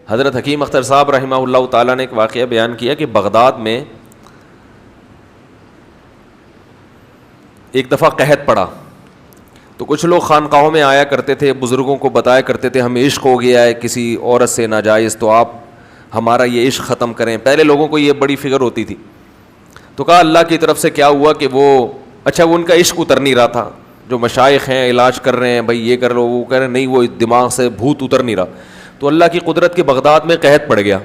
حضرت حکیم اختر صاحب رحمہ اللہ تعالیٰ نے ایک واقعہ بیان کیا کہ بغداد میں ایک دفعہ قحط پڑا تو کچھ لوگ خانقاہوں میں آیا کرتے تھے, بزرگوں کو بتایا کرتے تھے ہمیں عشق ہو گیا ہے کسی عورت سے ناجائز, تو آپ ہمارا یہ عشق ختم کریں. پہلے لوگوں کو یہ بڑی فکر ہوتی تھی. تو کہا اللہ کی طرف سے کیا ہوا کہ وہ ان کا عشق اتر نہیں رہا تھا. جو مشائخ ہیں علاج کر رہے ہیں, بھائی یہ کر لو وہ کہہ رہے ہیں, نہیں وہ دماغ سے بھوت اتر نہیں رہا. تو اللہ کی قدرت کے بغداد میں قحط پڑ گیا.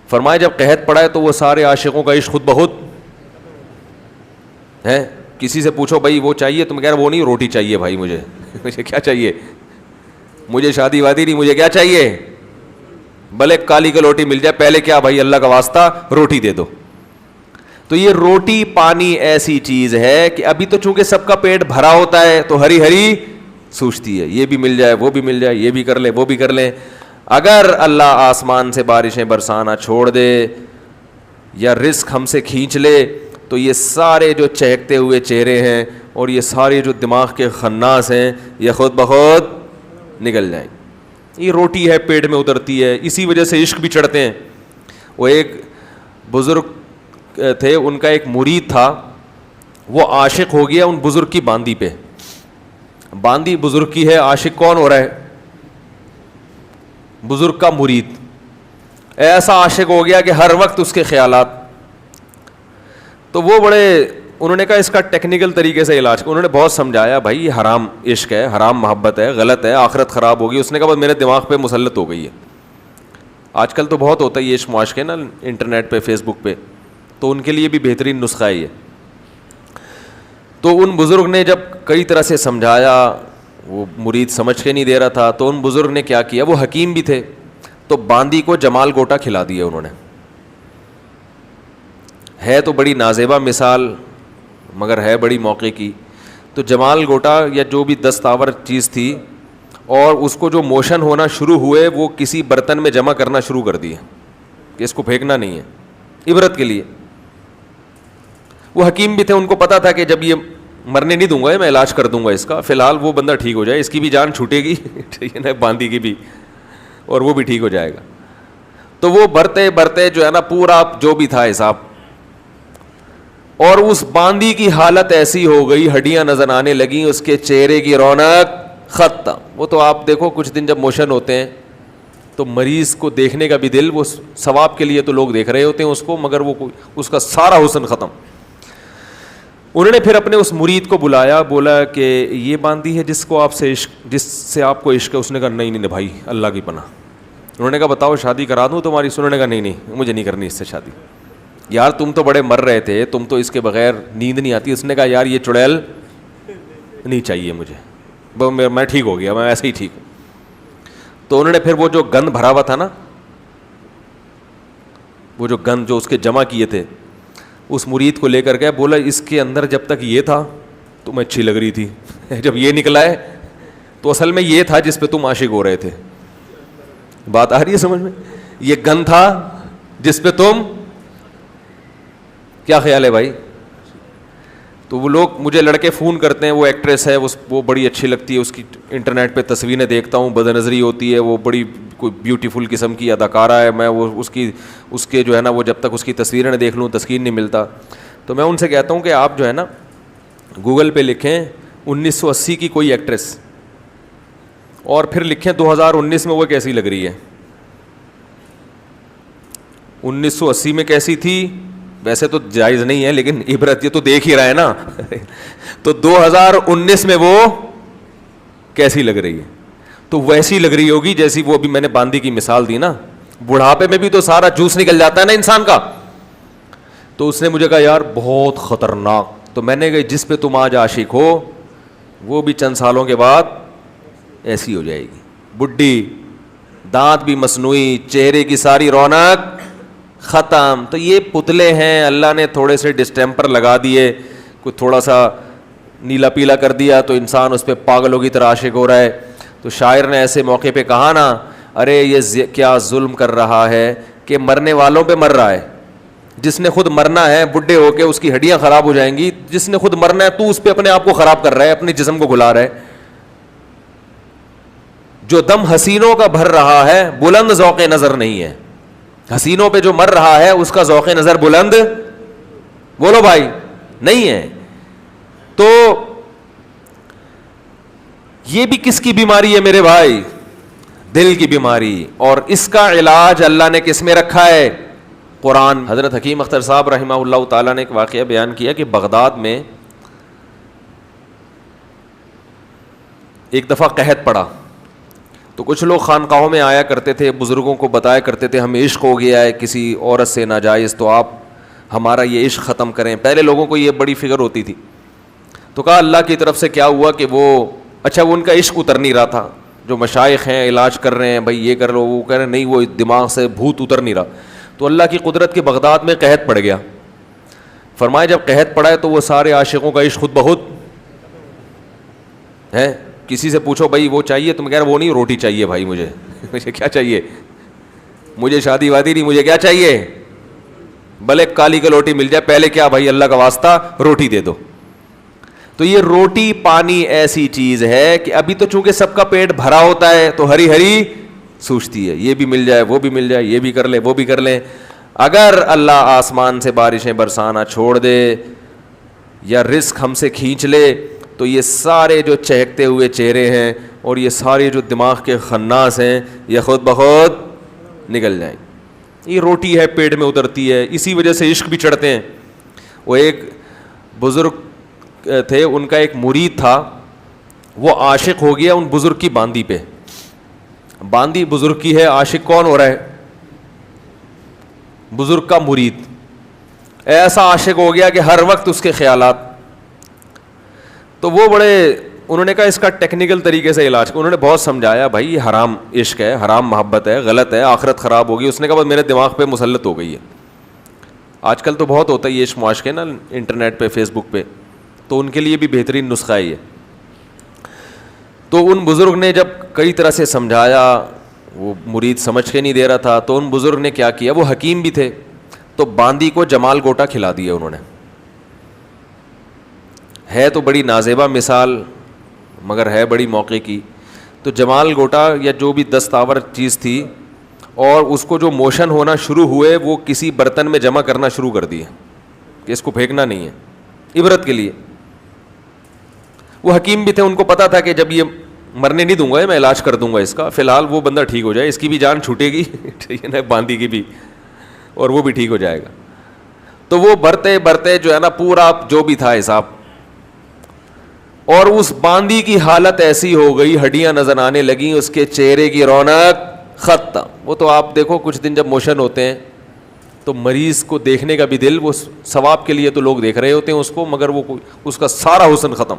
فرمایا جب قحط پڑا ہے تو وہ سارے عاشقوں کا عشق خود بخود ہے. کسی سے پوچھو بھائی وہ چاہیے, تم کہہ رہے وہ نہیں, روٹی چاہیے بھائی مجھے مجھے کیا چاہیے, مجھے شادی وادی نہیں, مجھے کیا چاہیے, بھلے کالی کا روٹی مل جائے, پہلے کیا بھائی اللہ کا واسطہ روٹی دے دو. تو یہ روٹی پانی ایسی چیز ہے کہ ابھی تو چونکہ سب کا پیٹ بھرا ہوتا ہے تو ہری ہری سوچتی ہے, یہ بھی مل جائے وہ بھی مل جائے, یہ بھی کر لیں وہ بھی کر لیں. اگر اللہ آسمان سے بارشیں برسانا چھوڑ دے یا رزق ہم سے کھینچ لے تو یہ سارے جو چہکتے ہوئے چہرے ہیں اور یہ سارے جو دماغ کے خناس ہیں یہ خود بخود نکل جائیں. یہ روٹی ہے پیٹ میں اترتی ہے, اسی وجہ سے عشق بھی چڑھتے ہیں. وہ ایک بزرگ تھے, ان کا ایک مرید تھا, وہ عاشق ہو گیا ان بزرگ کی باندی پہ. باندی بزرگ کی ہے, عاشق کون ہو رہا ہے, بزرگ کا مرید. ایسا عاشق ہو گیا کہ ہر وقت اس کے خیالات. تو وہ انہوں نے کہا اس کا ٹیکنیکل طریقے سے علاج, انہوں نے بہت سمجھایا بھائی یہ حرام عشق ہے, حرام محبت ہے, غلط ہے, آخرت خراب ہوگی. اس نے کہا بس میرے دماغ پہ مسلط ہو گئی ہے. آج کل تو بہت ہوتا ہے یہ عشق معاشقے نا انٹرنیٹ پہ فیس بک پہ, تو ان کے لیے بھی بہترین نسخہ ہے یہ. تو ان بزرگ نے جب کئی طرح سے سمجھایا, وہ مرید سمجھ کے نہیں دے رہا تھا, تو ان بزرگ نے کیا کیا, وہ حکیم بھی تھے, تو باندی کو جمال گوٹا کھلا دیا انہوں نے. ہے تو بڑی نازیبا مثال مگر ہے بڑی موقع کی. تو جمال گوٹا یا جو بھی دستاور چیز تھی, اور اس کو جو موشن ہونا شروع ہوئے وہ کسی برتن میں جمع کرنا شروع کر دیے کہ اس کو پھینکنا نہیں ہے, عبرت کے لیے. وہ حکیم بھی تھے, ان کو پتا تھا کہ جب یہ مرنے نہیں دوں گا, میں علاج کر دوں گا اس کا, فی الحال وہ بندہ ٹھیک ہو جائے, اس کی بھی جان چھوٹے گی باندی کی بھی, اور وہ بھی ٹھیک ہو جائے گا. تو وہ برتے برتے جو ہے نا پورا جو بھی تھا حساب, اور اس باندی کی حالت ایسی ہو گئی, ہڈیاں نظر آنے لگیں, اس کے چہرے کی رونق ختم. وہ تو آپ دیکھو کچھ دن جب موشن ہوتے ہیں تو مریض کو دیکھنے کا بھی دل, وہ ثواب کے لیے تو لوگ دیکھ رہے ہوتے ہیں اس کو, مگر وہ اس کا سارا حسن ختم. انہوں نے پھر اپنے اس مرید کو بلایا, بولا کہ یہ باندی ہے جس سے آپ کو عشق ہے. اس نے کہا نہیں بھائی اللہ کی پناہ. انہوں نے کہا بتاؤ شادی کرا دوں تمہاری. انہوں نے کہا نہیں مجھے نہیں کرنی اس سے شادی. یار تم تو بڑے مر رہے تھے, تم تو اس کے بغیر نیند نہیں آتی. اس نے کہا یار یہ چڑیل نہیں چاہیے مجھے, میں ٹھیک ہو گیا, میں ایسے ہی ٹھیک ہوں. تو انہوں نے پھر وہ جو گند بھرا ہوا تھا نا, وہ جو گند جو اس کے جمع کیے تھے, اس مرید کو لے کر گیا, بولا اس کے اندر جب تک یہ تھا تمہیں اچھی لگ رہی تھی, جب یہ نکلا ہے تو اصل میں یہ تھا جس پہ تم عاشق ہو رہے تھے. بات آ رہی ہے سمجھ میں؟ یہ گند تھا جس پہ تم, کیا خیال ہے بھائی؟ تو وہ لوگ مجھے لڑکے فون کرتے ہیں, وہ ایکٹریس ہے, وہ بڑی اچھی لگتی ہے, اس کی انٹرنیٹ پہ تصویریں دیکھتا ہوں, بد نظری ہوتی ہے, وہ بڑی کوئی بیوٹیفل قسم کی اداکارہ ہے, میں وہ اس کے جو ہے نا وہ جب تک اس کی تصویریں نہ دیکھ لوں تسکین نہیں ملتا. تو میں ان سے کہتا ہوں کہ آپ جو ہے نا گوگل پہ لکھیں 1980 کی کوئی ایکٹریس, اور پھر لکھیں 2019 میں وہ کیسی لگ رہی ہے. 1980 میں کیسی تھی ویسے تو جائز نہیں ہے, لیکن عبرت یہ تو دیکھ ہی رہا ہے نا. تو 2019 میں وہ کیسی لگ رہی ہے, تو ویسی لگ رہی ہوگی جیسی وہ ابھی میں نے باندی کی مثال دی نا. بڑھاپے میں بھی تو سارا جوس نکل جاتا ہے نا انسان کا. تو اس نے مجھے کہا یار بہت خطرناک. تو میں نے کہا جس پہ تم آج عاشق ہو وہ بھی چند سالوں کے بعد ایسی ہو جائے گی, بڈھی, دانت بھی مصنوعی, چہرے کی ساری رونق ختم. تو یہ پتلے ہیں, اللہ نے تھوڑے سے ڈسٹیمپر لگا دیے, کوئی تھوڑا سا نیلا پیلا کر دیا تو انسان اس پہ پاگلوں کی طرح عاشق ہو رہا ہے. تو شاعر نے ایسے موقع پہ کہا نا, ارے یہ کیا ظلم کر رہا ہے کہ مرنے والوں پہ مر رہا ہے. جس نے خود مرنا ہے بڈھے ہو کے اس کی ہڈیاں خراب ہو جائیں گی, جس نے خود مرنا ہے تو اس پہ اپنے آپ کو خراب کر رہا ہے, اپنے جسم کو گلا رہا ہے. جو دم حسینوں کا بھر رہا ہے بلند ذوق نظر نہیں ہے. حسینوں پہ جو مر رہا ہے اس کا ذوق نظر بلند, بولو بھائی, نہیں ہے. تو یہ بھی کس کی بیماری ہے میرے بھائی؟ دل کی بیماری. اور اس کا علاج اللہ نے کس میں رکھا ہے؟ قرآن. حضرت حکیم اختر صاحب رحمہ اللہ تعالیٰ نے ایک واقعہ بیان کیا کہ بغداد میں ایک دفعہ قحط پڑا, تو کچھ لوگ خانقاہوں میں آیا کرتے تھے, بزرگوں کو بتایا کرتے تھے ہمیں عشق ہو گیا ہے کسی عورت سے ناجائز, تو آپ ہمارا یہ عشق ختم کریں. پہلے لوگوں کو یہ بڑی فکر ہوتی تھی. تو کہا اللہ کی طرف سے کیا ہوا کہ وہ ان کا عشق اتر نہیں رہا تھا. جو مشائخ ہیں علاج کر رہے ہیں, بھائی یہ کر لو وہ کہہ رہے ہیں, نہیں وہ دماغ سے بھوت اتر نہیں رہا. تو اللہ کی قدرت کے بغداد میں قحط پڑ گیا. فرمایا جب قحط پڑا ہے تو وہ سارے عاشقوں کا عشق خود بخود ہے. کسی سے پوچھو بھائی وہ چاہیے, تم کہہ رہے وہ نہیں, روٹی چاہیے بھائی مجھے. مجھے کیا چاہیے, مجھے شادی وادی نہیں, مجھے کیا چاہیے, بھلے کالی کلوٹی مل جائے, پہلے کیا بھائی اللہ کا واسطہ روٹی دے دو. تو یہ روٹی پانی ایسی چیز ہے کہ ابھی تو چونکہ سب کا پیٹ بھرا ہوتا ہے تو ہری ہری سوچتی ہے, یہ بھی مل جائے وہ بھی مل جائے, یہ بھی کر لیں وہ بھی کر لیں. اگر اللہ آسمان سے بارشیں برسانا چھوڑ دے یا رزق ہم سے کھینچ لے تو یہ سارے جو چہکتے ہوئے چہرے ہیں اور یہ سارے جو دماغ کے خناس ہیں یہ خود بخود نکل جائیں. یہ روٹی ہے پیٹ میں اترتی ہے, اسی وجہ سے عشق بھی چڑھتے ہیں. وہ ایک بزرگ تھے, ان کا ایک مرید تھا, وہ عاشق ہو گیا ان بزرگ کی باندی پہ. باندی بزرگ کی ہے, عاشق کون ہو رہا ہے؟ بزرگ کا مرید. ایسا عاشق ہو گیا کہ ہر وقت اس کے خیالات. تو وہ انہوں نے کہا اس کا ٹیکنیکل طریقے سے علاج, انہوں نے بہت سمجھایا بھائی یہ حرام عشق ہے, حرام محبت ہے, غلط ہے, آخرت خراب ہوگی. اس نے کہا بس میرے دماغ پہ مسلط ہو گئی ہے. آج کل تو بہت ہوتا ہے یہ عشق معاشقے نا انٹرنیٹ پہ, فیس بک پہ, تو ان کے لیے بھی بہترین نسخہ ہے یہ. تو ان بزرگ نے جب کئی طرح سے سمجھایا, وہ مرید سمجھ کے نہیں دے رہا تھا, تو ان بزرگ نے کیا کیا, وہ حکیم بھی تھے, تو باندی کو جمال گوٹا کھلا دیا انہوں نے. ہے تو بڑی نازیبا مثال مگر ہے بڑی موقع کی. تو جمال گوٹا یا جو بھی دستاور چیز تھی, اور اس کو جو موشن ہونا شروع ہوئے وہ کسی برتن میں جمع کرنا شروع کر دیے کہ اس کو پھینکنا نہیں ہے, عبرت کے لیے. وہ حکیم بھی تھے, ان کو پتا تھا کہ جب یہ مرنے نہیں دوں گا, میں علاج کر دوں گا اس کا, فی الحال وہ بندہ ٹھیک ہو جائے, اس کی بھی جان چھوٹے گی ٹھیک ہے نا, باندی کی بھی, اور وہ بھی ٹھیک ہو جائے گا. تو وہ برتے برتے جو ہے نا پورا جو بھی تھا حساب, اور اس باندی کی حالت ایسی ہو گئی, ہڈیاں نظر آنے لگیں, اس کے چہرے کی رونق ختم. وہ تو آپ دیکھو کچھ دن جب موشن ہوتے ہیں تو مریض کو دیکھنے کا بھی دل, وہ ثواب کے لیے تو لوگ دیکھ رہے ہوتے ہیں اس کو, مگر وہ اس کا سارا حسن ختم.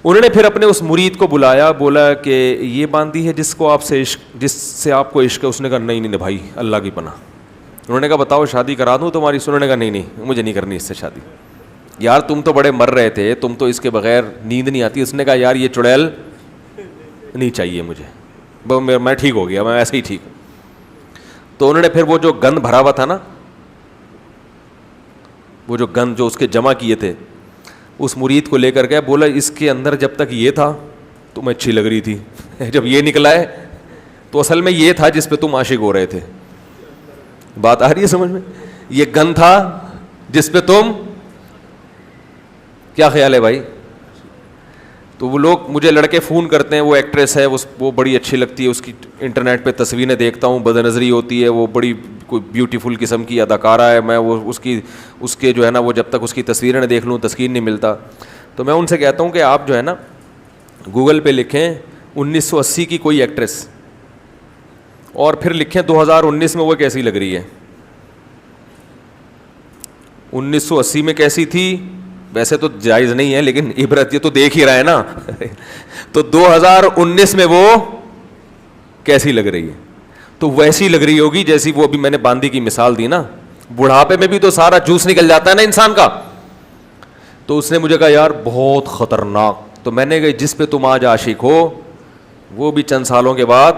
انہوں نے پھر اپنے اس مرید کو بلایا, بولا کہ یہ باندی ہے جس سے آپ کو عشق ہے. اس نے کہا نہیں بھائی اللہ کی پناہ. انہوں نے کہا بتاؤ شادی کرا دوں تمہاری؟ انہوں نے کہا نہیں مجھے نہیں کرنی اس سے شادی. یار تم تو بڑے مر رہے تھے, تم تو اس کے بغیر نیند نہیں آتی. اس نے کہا یار یہ چڑیل نہیں چاہیے مجھے, میں ٹھیک ہو گیا, میں ایسے ہی ٹھیک ہوں. تو انہوں نے پھر وہ جو گند بھرا ہوا تھا نا, وہ جو گند جو اس کے جمع کیے تھے, اس مرید کو لے کر گیا, بولا اس کے اندر جب تک یہ تھا تمہیں اچھی لگ رہی تھی, جب یہ نکلا ہے تو اصل میں یہ تھا جس پہ تم عاشق ہو رہے تھے. بات آ رہی ہے سمجھ میں؟ یہ گند تھا جس پہ تم, کیا خیال ہے بھائی؟ تو وہ لوگ مجھے لڑکے فون کرتے ہیں, وہ ایکٹریس ہے, وہ بڑی اچھی لگتی ہے, اس کی انٹرنیٹ پہ تصویریں دیکھتا ہوں, بد نظری ہوتی ہے, وہ بڑی کوئی بیوٹیفل قسم کی اداکارہ ہے, میں وہ اس کے جو ہے نا وہ جب تک اس کی تصویریں دیکھ لوں تسکین نہیں ملتا. تو میں ان سے کہتا ہوں کہ آپ جو ہے نا گوگل پہ لکھیں 1980 کی کوئی ایکٹریس, اور پھر لکھیں 2019 میں وہ کیسی لگ رہی ہے. 1980 میں کیسی تھی ویسے تو جائز نہیں ہے, لیکن عبرت یہ تو دیکھ ہی رہا ہے نا تو 2019 میں وہ کیسی لگ رہی ہے, تو ویسی لگ رہی ہوگی جیسی وہ ابھی میں نے باندی کی مثال دی نا. بڑھاپے میں بھی تو سارا جوس نکل جاتا ہے نا انسان کا. تو اس نے مجھے کہا یار بہت خطرناک. تو میں نے کہا جس پہ تم آج عاشق ہو وہ بھی چند سالوں کے بعد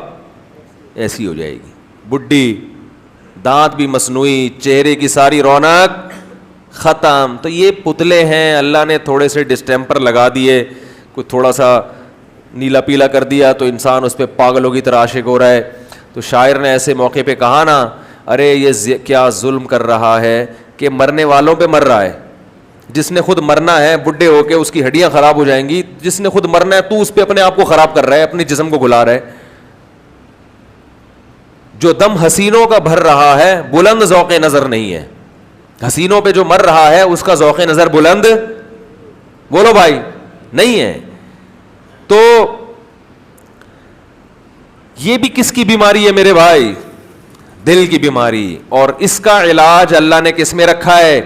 ایسی ہو جائے گی, بڈھی, دانت بھی مصنوعی, چہرے کی ساری رونق ختم. تو یہ پتلے ہیں, اللہ نے تھوڑے سے ڈسٹیمپر لگا دیے, کوئی تھوڑا سا نیلا پیلا کر دیا تو انسان اس پہ پاگلوں کی طرح عاشق ہو رہا ہے. تو شاعر نے ایسے موقع پہ کہا نا, ارے یہ کیا ظلم کر رہا ہے کہ مرنے والوں پہ مر رہا ہے. جس نے خود مرنا ہے بڈھے ہو کے اس کی ہڈیاں خراب ہو جائیں گی, جس نے خود مرنا ہے تو اس پہ اپنے آپ کو خراب کر رہا ہے, اپنے جسم کو گلا رہا ہے. جو دم حسینوں کا بھر رہا ہے بلند ذوق نظر نہیں ہے. حسینوں پہ جو مر رہا ہے اس کا ذوق نظر بلند, بولو بھائی, نہیں ہے. تو یہ بھی کس کی بیماری ہے میرے بھائی؟ دل کی بیماری. اور اس کا علاج اللہ نے کس میں رکھا ہے؟